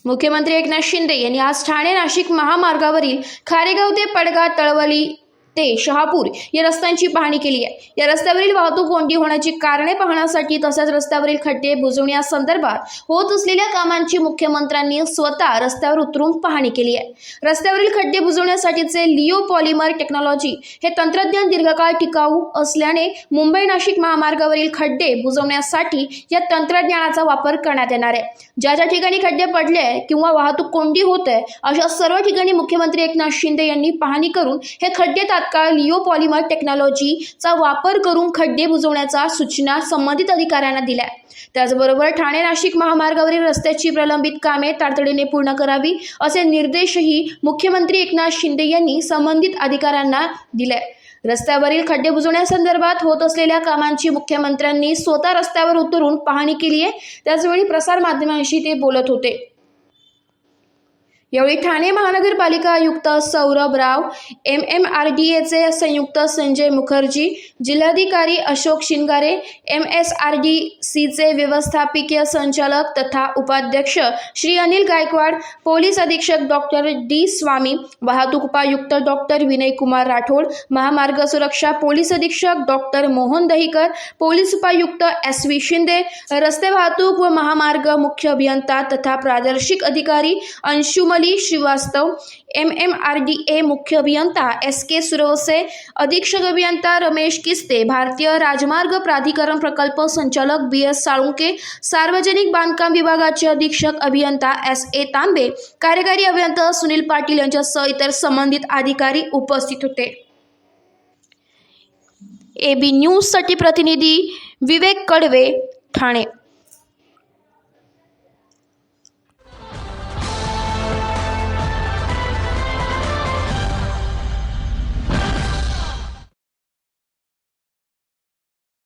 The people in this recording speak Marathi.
मुख्यमंत्री एकनाथ शिंदे यांनी आज ठाणे नाशिक महामार्गावरील खारेगाव ते पडगा तळवली ते शहापूर या रस्त्यांची पाहणी केली आहे। या रस्त्यावरील वाहतूक कोंडी होण्याची कारणे पाहण्यासाठी तसेच रस्त्यावरील खड्डे बुजवण्यासंदर्भात होत असलेल्या कामांची मुख्यमंत्र्यांनी स्वतः रस्त्यावर उतरून पाहणी केली आहे। रस्त्यावरील खड्डे बुजवण्यासाठीचे लिओ पॉलिमर टेक्नॉलॉजी हे तंत्रज्ञान दीर्घकाळ टिकाऊ असल्याने मुंबई नाशिक महामार्गावरील खड्डे बुजवण्यासाठी या तंत्रज्ञानाचा वापर करण्यात येणार आहे। ज्या ठिकाणी खड्डे पडले किंवा वाहतूक कोंडी होते अशा सर्व ठिकाणी मुख्यमंत्री एकनाथ शिंदे यांनी पाहणी करून हे खड्डे तात्काळ लिओ पॉलिमर टेक्नॉलॉजीचा वापर करून खड्डे बुजवण्याच्या सूचना संबंधित अधिकाऱ्यांना दिल्या। त्याचबरोबर ठाणे नाशिक महामार्गावरील रस्त्याची प्रलंबित कामे तातडीने पूर्ण करावी असे निर्देशही मुख्यमंत्री एकनाथ शिंदे यांनी संबंधित अधिकाऱ्यांना दिले। रस्त्यावरील खड्डे बुजवण्यासंदर्भात होत असलेल्या कामांची मुख्यमंत्र्यांनी स्वतः रस्त्यावर उतरून पाहणी केली आहे। त्याचवेळी प्रसार माध्यमांशी ते बोलत होते। यावेळी ठाणे महानगरपालिका आयुक्त सौरभ राव, MMRDAचे संयुक्त संजय मुखर्जी, जिल्हाधिकारी अशोक शिंगारे, MSRDCचे व्यवस्थापकीय संचालक तथा उपाध्यक्ष श्री अनिल गायकवाड, पोलीस अधीक्षक डॉक्टर D स्वामी, वाहतूक उपायुक्त डॉक्टर विनय कुमार राठोड, महामार्ग सुरक्षा पोलीस अधीक्षक डॉक्टर मोहन दहिकर, पोलीस उपायुक्त SV शिंदे, रस्ते वाहतूक व महामार्ग मुख्य अभियंता तथा प्रादेशिक अधिकारी अंशुमली श्रीवास्तव, MMRDA मुख्य अभियंता SK सुरवसे, अधीक्षक अभियंता रमेश किस्ते, भारतीय राजमार्ग प्राधिकरण प्रकल्प संचालक BS साळुंके, सार्वजनिक बांधकाम विभागाचे अधीक्षक अभियंता SA तांबे, कार्यकारी अभियंता सुनील पाटील यांच्यासह इतर संबंधित अधिकारी उपस्थित होते। AB न्यूज साठी प्रतिनिधी विवेक कडवे, ठाणे।